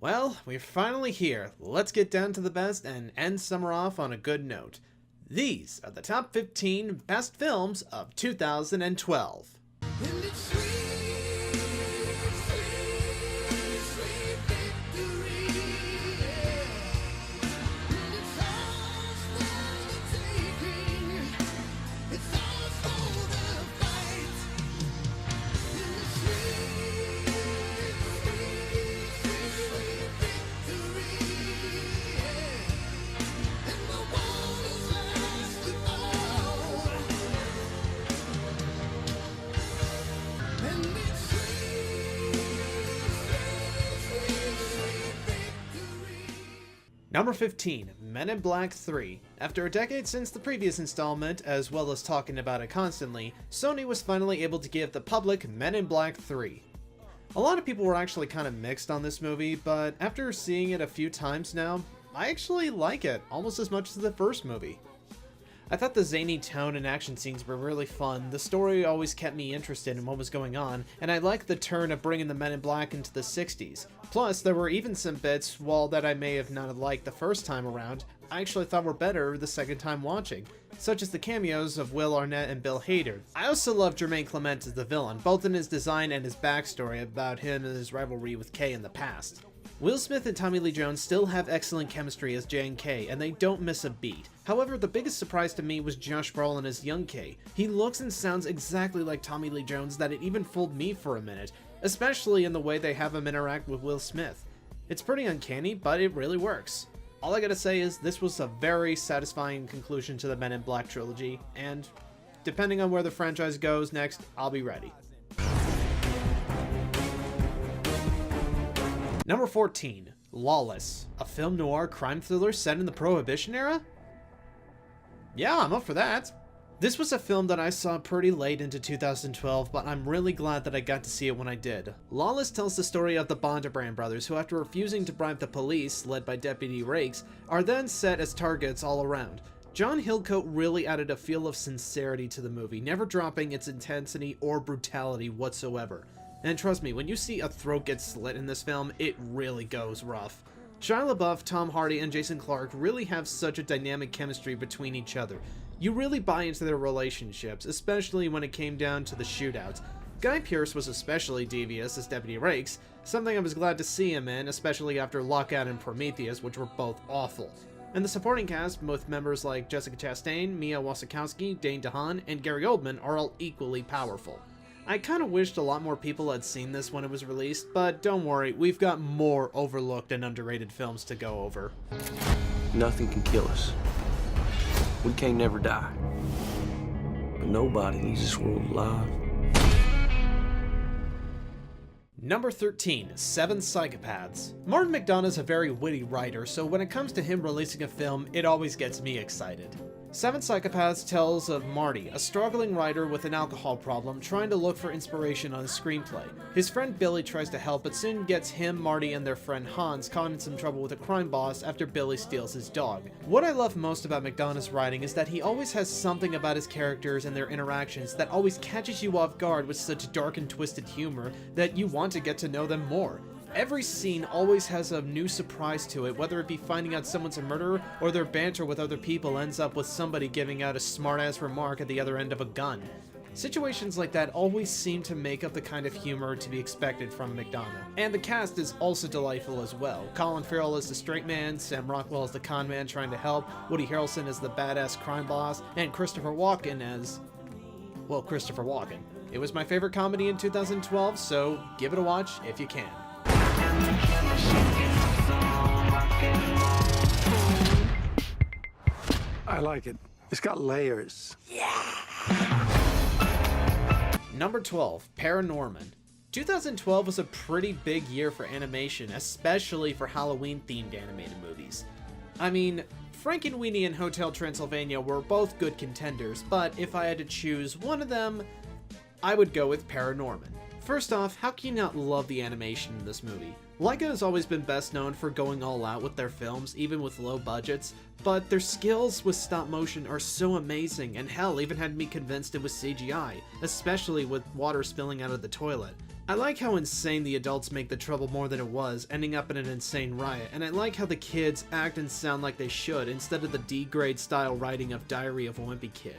Well, we're finally here. Let's get down to the best and end summer off on a good note. These are the top 15 best films of 2012. Number 15, Men in Black 3. After a decade since the previous installment, as well as talking about it constantly, Sony was finally able to give the public Men in Black 3. A lot of people were actually kind of mixed on this movie, but after seeing it a few times now, I actually like it almost as much as the first movie. I thought the zany tone and action scenes were really fun, the story always kept me interested in what was going on, and I liked the turn of bringing the Men in Black into the 60s. Plus, there were even some bits, while that I may have not liked the first time around, I actually thought were better the second time watching, such as the cameos of Will Arnett and Bill Hader. I also love Jermaine Clement as the villain, both in his design and his backstory about him and his rivalry with Kay in the past. Will Smith and Tommy Lee Jones still have excellent chemistry as J and K, and they don't miss a beat. However, the biggest surprise to me was Josh Brolin as young K. He looks and sounds exactly like Tommy Lee Jones that it even fooled me for a minute, especially in the way they have him interact with Will Smith. It's pretty uncanny, but it really works. All I gotta say is this was a very satisfying conclusion to the Men in Black trilogy, and depending on where the franchise goes next, I'll be ready. Number 14, Lawless, a film noir crime thriller set in the Prohibition era? Yeah, I'm up for that. This was a film that I saw pretty late into 2012, but I'm really glad that I got to see it when I did. Lawless tells the story of the Bondebrand brothers who, after refusing to bribe the police, led by Deputy Rakes, are then set as targets all around. John Hillcoat really added a feel of sincerity to the movie, never dropping its intensity or brutality whatsoever. And trust me, when you see a throat get slit in this film, it really goes rough. Shia LaBeouf, Tom Hardy, and Jason Clarke really have such a dynamic chemistry between each other. You really buy into their relationships, especially when it came down to the shootouts. Guy Pearce was especially devious as Deputy Rakes, something I was glad to see him in, especially after Lockout and Prometheus, which were both awful. And the supporting cast, both members like Jessica Chastain, Mia Wasikowska, Dane DeHaan, and Gary Oldman are all equally powerful. I kinda wished a lot more people had seen this when it was released, but don't worry, we've got more overlooked and underrated films to go over. Nothing can kill us. We can't never die. But nobody leaves this world alive. Number 13, Seven Psychopaths. Martin McDonagh's a very witty writer, so when it comes to him releasing a film, it always gets me excited. Seven Psychopaths tells of Marty, a struggling writer with an alcohol problem trying to look for inspiration on his screenplay. His friend Billy tries to help, but soon gets him, Marty, and their friend Hans caught in some trouble with a crime boss after Billy steals his dog. What I love most about McDonagh's writing is that he always has something about his characters and their interactions that always catches you off guard with such dark and twisted humor that you want to get to know them more. Every scene always has a new surprise to it, whether it be finding out someone's a murderer or their banter with other people ends up with somebody giving out a smart-ass remark at the other end of a gun. Situations like that always seem to make up the kind of humor to be expected from McDonagh. And the cast is also delightful as well. Colin Farrell as the straight man, Sam Rockwell as the con man trying to help, Woody Harrelson as the badass crime boss, and Christopher Walken as... well, Christopher Walken. It was my favorite comedy in 2012, so give it a watch if you can. I like it. It's got layers. Number 12, ParaNorman. 2012 was a pretty big year for animation, especially for Halloween-themed animated movies. I mean, Frankenweenie and Hotel Transylvania were both good contenders, but if I had to choose one of them, I would go with ParaNorman. First off, how can you not love the animation in this movie? Laika has always been best known for going all out with their films, even with low budgets, but their skills with stop motion are so amazing, and hell, even had me convinced it was CGI, especially with water spilling out of the toilet. I like how insane the adults make the trouble more than it was, ending up in an insane riot, and I like how the kids act and sound like they should, instead of the D-grade style writing of Diary of a Wimpy Kid.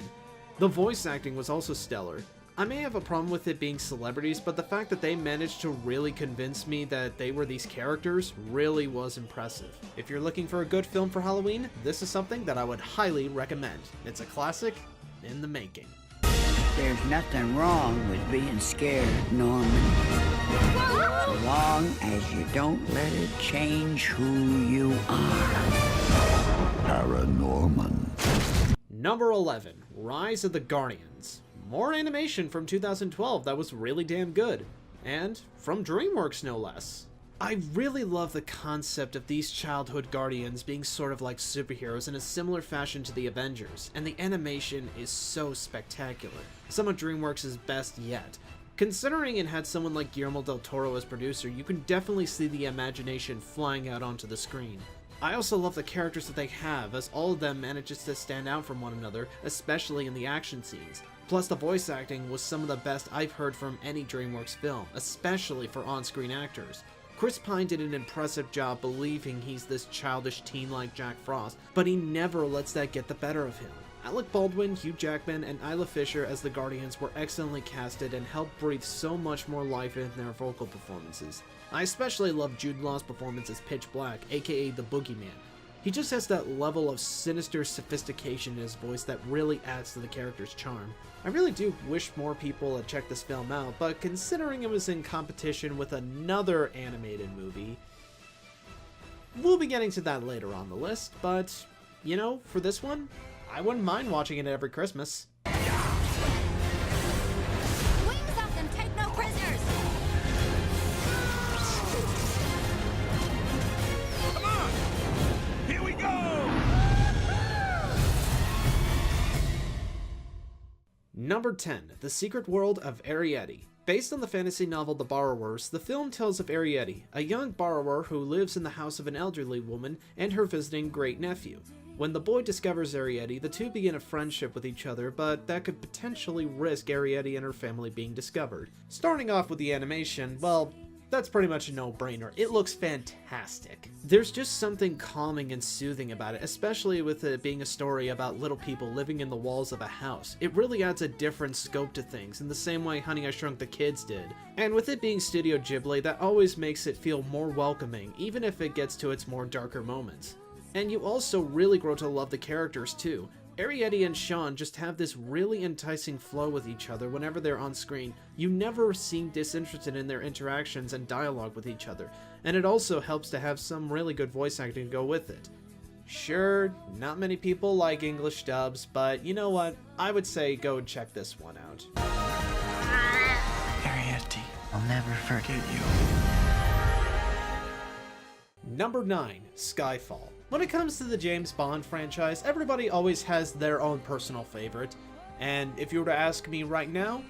The voice acting was also stellar. I may have a problem with it being celebrities, but the fact that they managed to really convince me that they were these characters really was impressive. If you're looking for a good film for Halloween, this is something that I would highly recommend. It's a classic in the making. There's nothing wrong with being scared, Norman. So long as you don't let it change who you are. ParaNorman. Number 11, Rise of the Guardians. More animation from 2012 that was really damn good. And from DreamWorks, no less. I really love the concept of these childhood guardians being sort of like superheroes in a similar fashion to the Avengers, and the animation is so spectacular. Some of DreamWorks' best yet. Considering it had someone like Guillermo del Toro as producer, you can definitely see the imagination flying out onto the screen. I also love the characters that they have, as all of them manages to stand out from one another, especially in the action scenes. Plus, the voice acting was some of the best I've heard from any DreamWorks film, especially for on-screen actors. Chris Pine did an impressive job believing he's this childish teen like Jack Frost, but he never lets that get the better of him. Alec Baldwin, Hugh Jackman, and Isla Fisher as the Guardians were excellently casted and helped breathe so much more life into their vocal performances. I especially love Jude Law's performance as Pitch Black, aka the Boogeyman. He just has that level of sinister sophistication in his voice that really adds to the character's charm. I really do wish more people had checked this film out, but considering it was in competition with another animated movie, we'll be getting to that later on the list, but, you know, for this one, I wouldn't mind watching it every Christmas. Wings up and take no prisoners! Come on! Here we go! Number 10, The Secret World of Arrietty. Based on the fantasy novel The Borrowers, the film tells of Arrietty, a young borrower who lives in the house of an elderly woman and her visiting great-nephew. When the boy discovers Arrietty, the two begin a friendship with each other, but that could potentially risk Arrietty and her family being discovered. Starting off with the animation, well, that's pretty much a no-brainer. It looks fantastic. There's just something calming and soothing about it, especially with it being a story about little people living in the walls of a house. It really adds a different scope to things, in the same way Honey, I Shrunk the Kids did. And with it being Studio Ghibli, that always makes it feel more welcoming, even if it gets to its more darker moments. And you also really grow to love the characters too. Arrietty and Sean just have this really enticing flow with each other whenever they're on screen. You never seem disinterested in their interactions and dialogue with each other, and it also helps to have some really good voice acting to go with it. Sure, not many people like English dubs, but you know what? I would say go and check this one out. Arrietty, I'll never forget you. Number 9, Skyfall. When it comes to the James Bond franchise, everybody always has their own personal favorite, and if you were to ask me right now,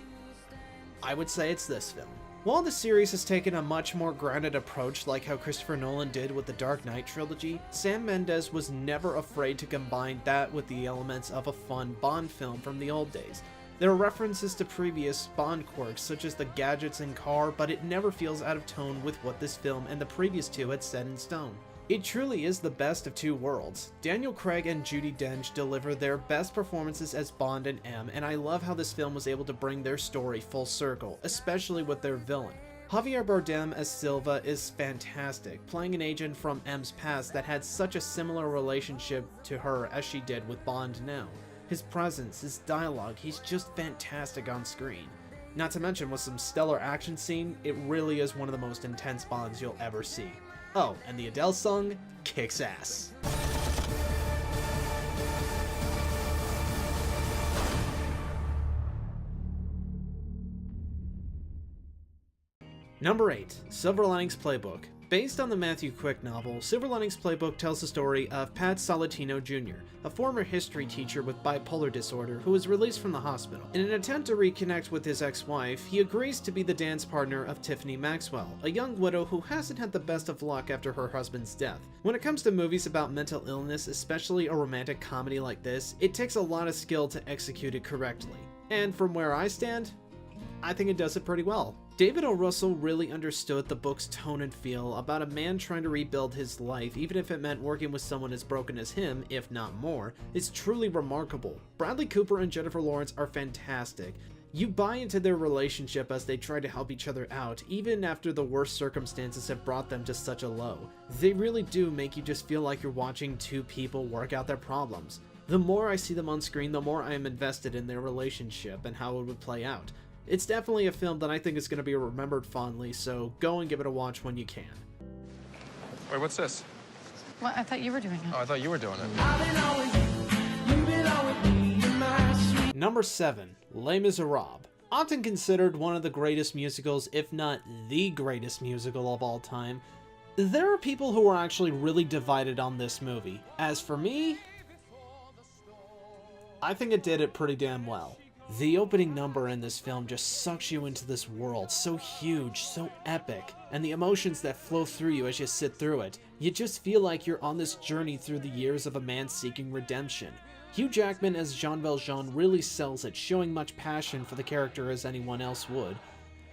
I would say it's this film. While the series has taken a much more grounded approach like how Christopher Nolan did with the Dark Knight trilogy, Sam Mendes was never afraid to combine that with the elements of a fun Bond film from the old days. There are references to previous Bond quirks such as the gadgets and car, but it never feels out of tone with what this film and the previous two had set in stone. It truly is the best of two worlds. Daniel Craig and Judi Dench deliver their best performances as Bond and M, and I love how this film was able to bring their story full circle, especially with their villain. Javier Bardem as Silva is fantastic, playing an agent from M's past that had such a similar relationship to her as she did with Bond now. His presence, his dialogue, he's just fantastic on screen. Not to mention with some stellar action scene, it really is one of the most intense Bonds you'll ever see. Oh, and the Adele song kicks ass. Number 8, Silver Linings Playbook. Based on the Matthew Quick novel, Silver Linings Playbook tells the story of Pat Salatino Jr., a former history teacher with bipolar disorder who was released from the hospital. In an attempt to reconnect with his ex-wife, he agrees to be the dance partner of Tiffany Maxwell, a young widow who hasn't had the best of luck after her husband's death. When it comes to movies about mental illness, especially a romantic comedy like this, it takes a lot of skill to execute it correctly. And from where I stand, I think it does it pretty well. David O. Russell really understood the book's tone and feel about a man trying to rebuild his life, even if it meant working with someone as broken as him, if not more. It's truly remarkable. Bradley Cooper and Jennifer Lawrence are fantastic. You buy into their relationship as they try to help each other out, even after the worst circumstances have brought them to such a low. They really do make you just feel like you're watching two people work out their problems. The more I see them on screen, the more I am invested in their relationship and how it would play out. It's definitely a film that I think is going to be remembered fondly, so go and give it a watch when you can. Wait, what's this? Well, I thought you were doing it. Oh, I thought you were doing it. Number 7. Les Miserables. Often considered one of the greatest musicals, if not the greatest musical of all time, there are people who are actually really divided on this movie. As for me, I think it did it pretty damn well. The opening number in this film just sucks you into this world, so huge, so epic, and the emotions that flow through you as you sit through it. You just feel like you're on this journey through the years of a man seeking redemption. Hugh Jackman as Jean Valjean really sells it, showing much passion for the character as anyone else would.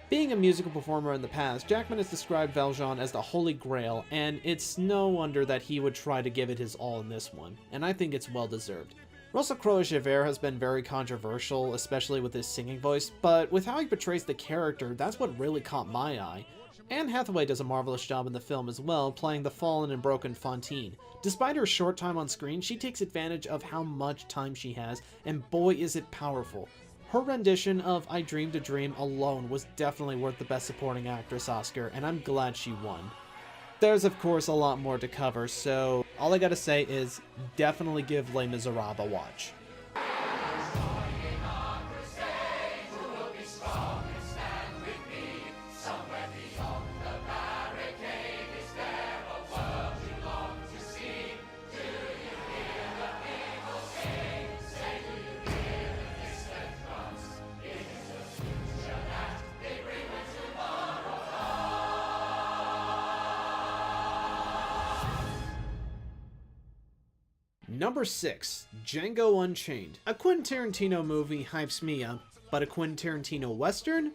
Being a musical performer in the past, Jackman has described Valjean as the Holy Grail, and it's no wonder that he would try to give it his all in this one, and I think it's well deserved. Russell Crowe as Javert has been very controversial, especially with his singing voice, but with how he portrays the character, that's what really caught my eye. Anne Hathaway does a marvelous job in the film as well, playing the fallen and broken Fantine. Despite her short time on screen, she takes advantage of how much time she has, and boy is it powerful. Her rendition of I Dreamed a Dream alone was definitely worth the Best Supporting Actress Oscar, and I'm glad she won. There's of course a lot more to cover, so all I gotta say is definitely give Les Miserables a watch. Number 6. Django Unchained. A Quentin Tarantino movie hypes me up, but a Quentin Tarantino western?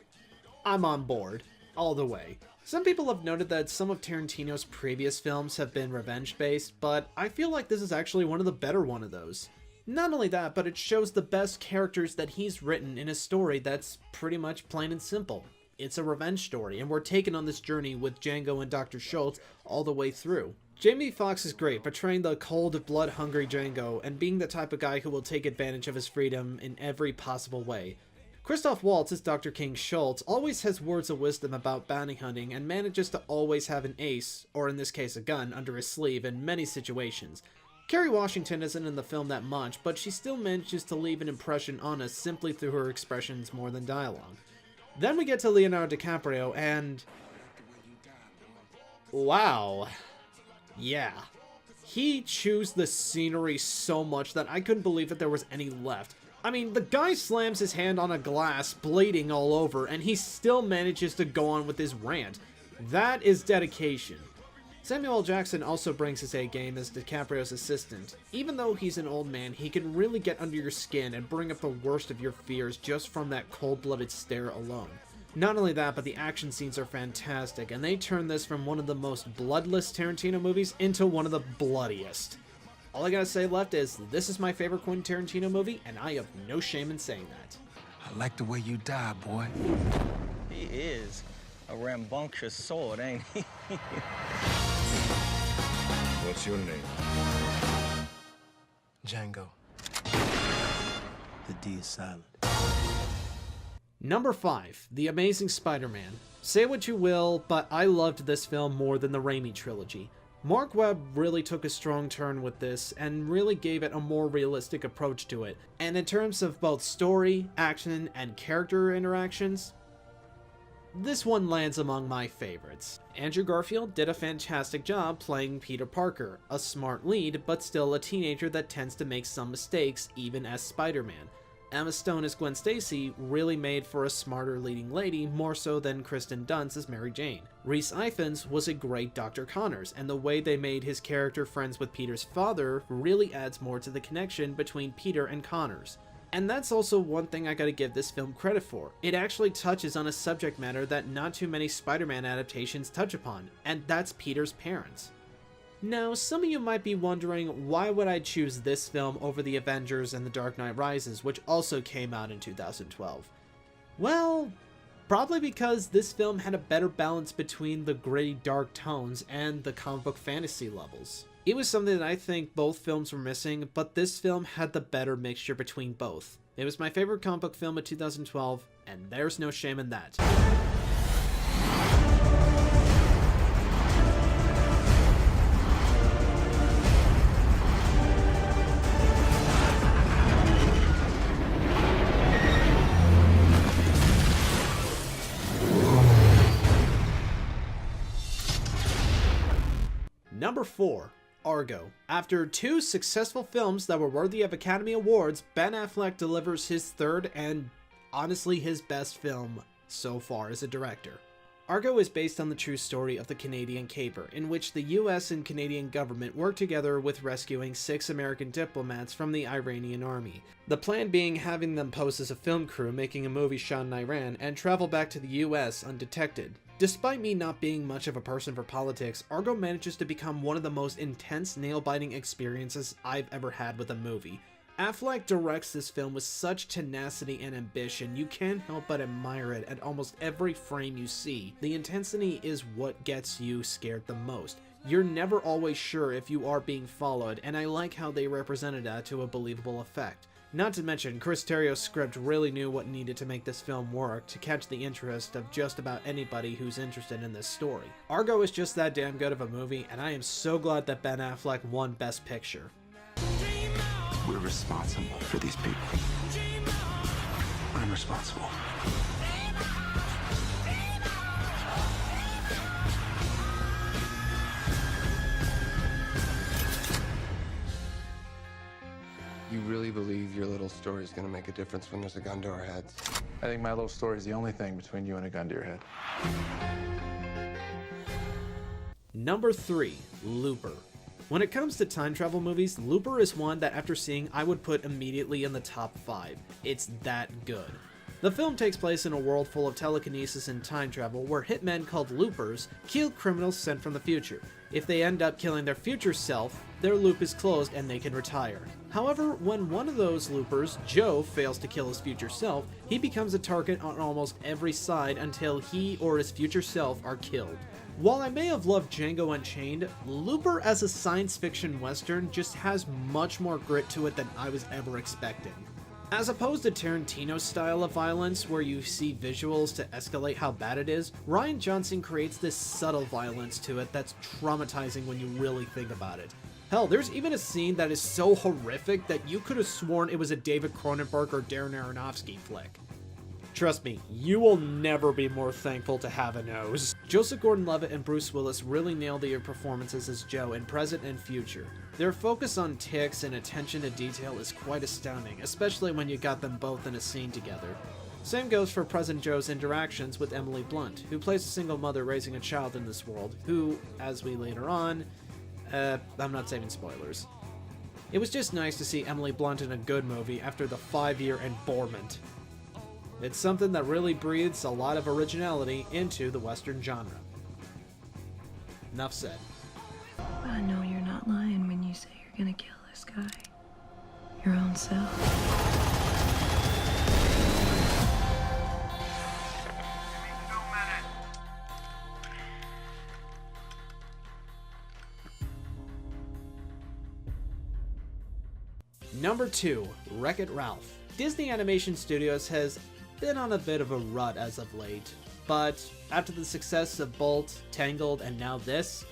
I'm on board. All the way. Some people have noted that some of Tarantino's previous films have been revenge-based, but I feel like this is actually one of the better one of those. Not only that, but it shows the best characters that he's written in a story that's pretty much plain and simple. It's a revenge story, and we're taken on this journey with Django and Dr. Schultz all the way through. Jamie Foxx is great, portraying the cold, blood-hungry Django and being the type of guy who will take advantage of his freedom in every possible way. Christoph Waltz as Dr. King Schultz always has words of wisdom about bounty hunting and manages to always have an ace, or in this case a gun, under his sleeve in many situations. Kerry Washington isn't in the film that much, but she still manages to leave an impression on us simply through her expressions more than dialogue. Then we get to Leonardo DiCaprio and... wow. Yeah. He chews the scenery so much that I couldn't believe that there was any left. I mean, the guy slams his hand on a glass, bleeding all over, and he still manages to go on with his rant. That is dedication. Samuel L. Jackson also brings his A game as DiCaprio's assistant. Even though he's an old man, he can really get under your skin and bring up the worst of your fears just from that cold-blooded stare alone. Not only that, but the action scenes are fantastic, and they turn this from one of the most bloodless Tarantino movies into one of the bloodiest. All I gotta say left is, this is my favorite Quentin Tarantino movie, and I have no shame in saying that. I like the way you die, boy. He is a rambunctious sword, ain't he? What's your name? Django. The D is silent. Number 5. The Amazing Spiderman. Say what you will, but I loved this film more than the Raimi trilogy. Mark Webb really took a strong turn with this and really gave it a more realistic approach to it. And in terms of both story, action, and character interactions, this one lands among my favorites. Andrew Garfield did a fantastic job playing Peter Parker, a smart lead, but still a teenager that tends to make some mistakes even as Spider-Man. Emma Stone as Gwen Stacy really made for a smarter leading lady, more so than Kristen Dunst as Mary Jane. Rhys Ifans was a great Dr. Connors, and the way they made his character friends with Peter's father really adds more to the connection between Peter and Connors. And that's also one thing I gotta give this film credit for. It actually touches on a subject matter that not too many Spider-Man adaptations touch upon, and that's Peter's parents. Now, some of you might be wondering, why would I choose this film over The Avengers and The Dark Knight Rises, which also came out in 2012? Well, probably because this film had a better balance between the gritty, dark tones and the comic book fantasy levels. It was something that I think both films were missing, but this film had the better mixture between both. It was my favorite comic book film of 2012, and there's no shame in that. Number 4. Argo. After 2 successful films that were worthy of Academy Awards, Ben Affleck delivers his third and honestly his best film so far as a director. Argo is based on the true story of the Canadian Caper, in which the US and Canadian government worked together with rescuing 6 American diplomats from the Iranian army. The plan being having them pose as a film crew making a movie shot in Iran and travel back to the US undetected. Despite me not being much of a person for politics, Argo manages to become one of the most intense, nail-biting experiences I've ever had with a movie. Affleck directs this film with such tenacity and ambition, you can't help but admire it at almost every frame you see. The intensity is what gets you scared the most. You're never always sure if you are being followed, and I like how they represented that to a believable effect. Not to mention, Chris Terrio's script really knew what needed to make this film work to catch the interest of just about anybody who's interested in this story. Argo is just that damn good of a movie, and I am so glad that Ben Affleck won Best Picture. We're responsible for these people. I'm responsible. You really believe your little story is going to make a difference when there's a gun to our heads? I think my little story is the only thing between you and a gun to your head. Number 3. Looper. When it comes to time travel movies, Looper is one that after seeing I would put immediately in the top 5. It's that good. The film takes place in a world full of telekinesis and time travel where hitmen called loopers kill criminals sent from the future. If they end up killing their future self, their loop is closed and they can retire. However, when one of those loopers, Joe, fails to kill his future self, he becomes a target on almost every side until he or his future self are killed. While I may have loved Django Unchained, Looper as a science fiction western just has much more grit to it than I was ever expecting. As opposed to Tarantino's style of violence where you see visuals to escalate how bad it is, Rian Johnson creates this subtle violence to it that's traumatizing when you really think about it. Hell, there's even a scene that is so horrific that you could have sworn it was a David Cronenberg or Darren Aronofsky flick. Trust me, you will never be more thankful to have a nose. Joseph Gordon-Levitt and Bruce Willis really nailed their performances as Joe in present and future. Their focus on ticks and attention to detail is quite astounding, especially when you got them both in a scene together. Same goes for present Joe's interactions with Emily Blunt, who plays a single mother raising a child in this world, who, as we later on, I'm not saving spoilers. It was just nice to see Emily Blunt in a good movie after the 5-year embourment. It's something that really breathes a lot of originality into the Western genre. Enough said. I know you're not lying when you say you're gonna kill this guy. Your own self. Number 2. WreckIt Ralph. Disney Animation Studios has been on a bit of a rut as of late, but after the success of Bolt, Tangled, and now this,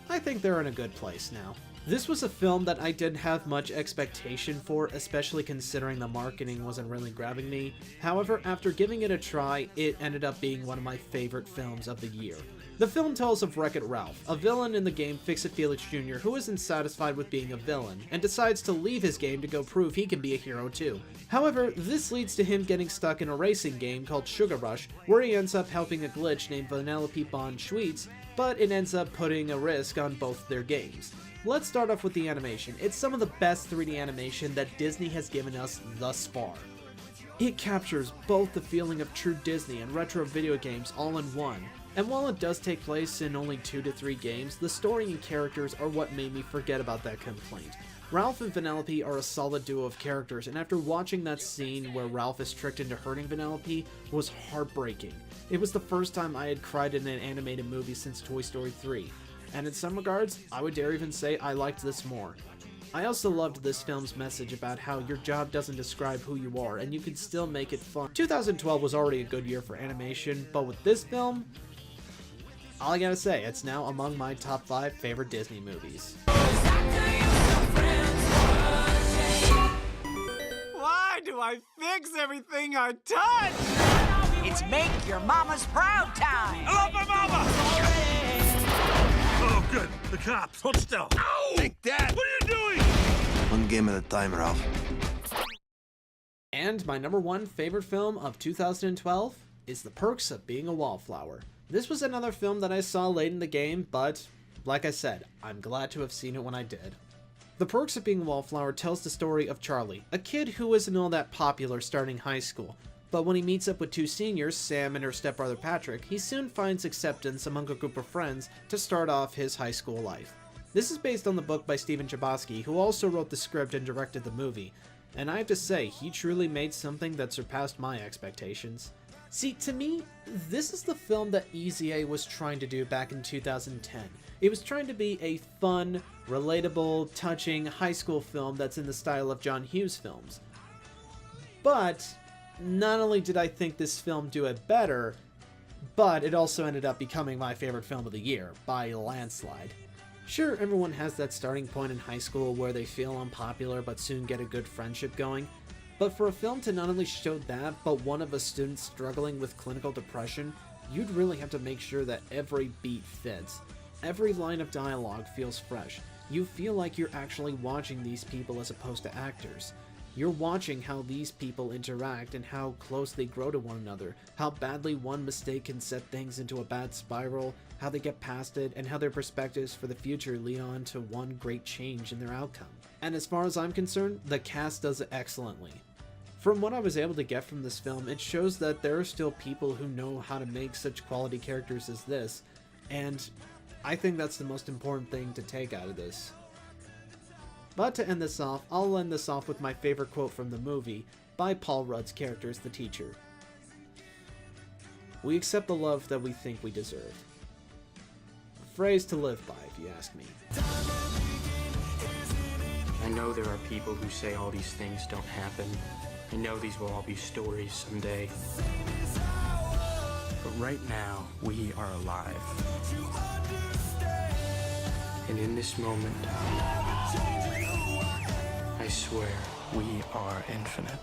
I think they're in a good place now. This was a film that I didn't have much expectation for, especially considering the marketing wasn't really grabbing me. However, after giving it a try, it ended up being one of my favorite films of the year. The film tells of WreckIt Ralph, a villain in the game Fix-It Felix Jr. who isn't satisfied with being a villain, and decides to leave his game to go prove he can be a hero too. However, this leads to him getting stuck in a racing game called Sugar Rush, where he ends up helping a glitch named Vanellope Bond Schweetz but it ends up putting a risk on both their games. Let's start off with the animation. It's some of the best 3D animation that Disney has given us thus far. It captures both the feeling of true Disney and retro video games all in one. And while it does take place in only 2 to 3 games, the story and characters are what made me forget about that complaint. Ralph and Vanellope are a solid duo of characters, and after watching that scene where Ralph is tricked into hurting Vanellope was heartbreaking. It was the first time I had cried in an animated movie since Toy Story 3, and in some regards, I would dare even say I liked this more. I also loved this film's message about how your job doesn't describe who you are, and you can still make it fun. 2012 was already a good year for animation, but with this film, all I gotta say, it's now among my top 5 favorite Disney movies. Why do I fix everything I touch? It's make your mama's proud time. I love my mama! Oh, good. The cops. Hold still. Ow! Take that! What are you doing? One game at a time, Ralph. And my number 1 favorite film of 2012 is The Perks of Being a Wallflower. This was another film that I saw late in the game, but like I said, I'm glad to have seen it when I did. The Perks of Being a Wallflower tells the story of Charlie, a kid who isn't all that popular starting high school, but when he meets up with 2 seniors, Sam and her stepbrother Patrick, he soon finds acceptance among a group of friends to start off his high school life. This is based on the book by Stephen Chbosky, who also wrote the script and directed the movie, and I have to say, he truly made something that surpassed my expectations. See, to me, this is the film that EZA was trying to do back in 2010. It was trying to be a fun, relatable, touching high school film that's in the style of John Hughes films. But not only did I think this film do it better, but it also ended up becoming my favorite film of the year, by a landslide. Sure, everyone has that starting point in high school where they feel unpopular but soon get a good friendship going, but for a film to not only show that, but one of a student struggling with clinical depression, you'd really have to make sure that every beat fits. Every line of dialogue feels fresh. You feel like you're actually watching these people as opposed to actors. You're watching how these people interact and how close they grow to one another, how badly one mistake can set things into a bad spiral, how they get past it, and how their perspectives for the future lead on to one great change in their outcome. And as far as I'm concerned, the cast does it excellently. From what I was able to get from this film, it shows that there are still people who know how to make such quality characters as this, and I think that's the most important thing to take out of this. But to end this off, I'll end this off with my favorite quote from the movie, by Paul Rudd's character as the teacher. "We accept the love that we think we deserve." A phrase to live by, if you ask me. I know there are people who say all these things don't happen. I know these will all be stories someday. But right now, we are alive. And in this moment, I swear we are infinite.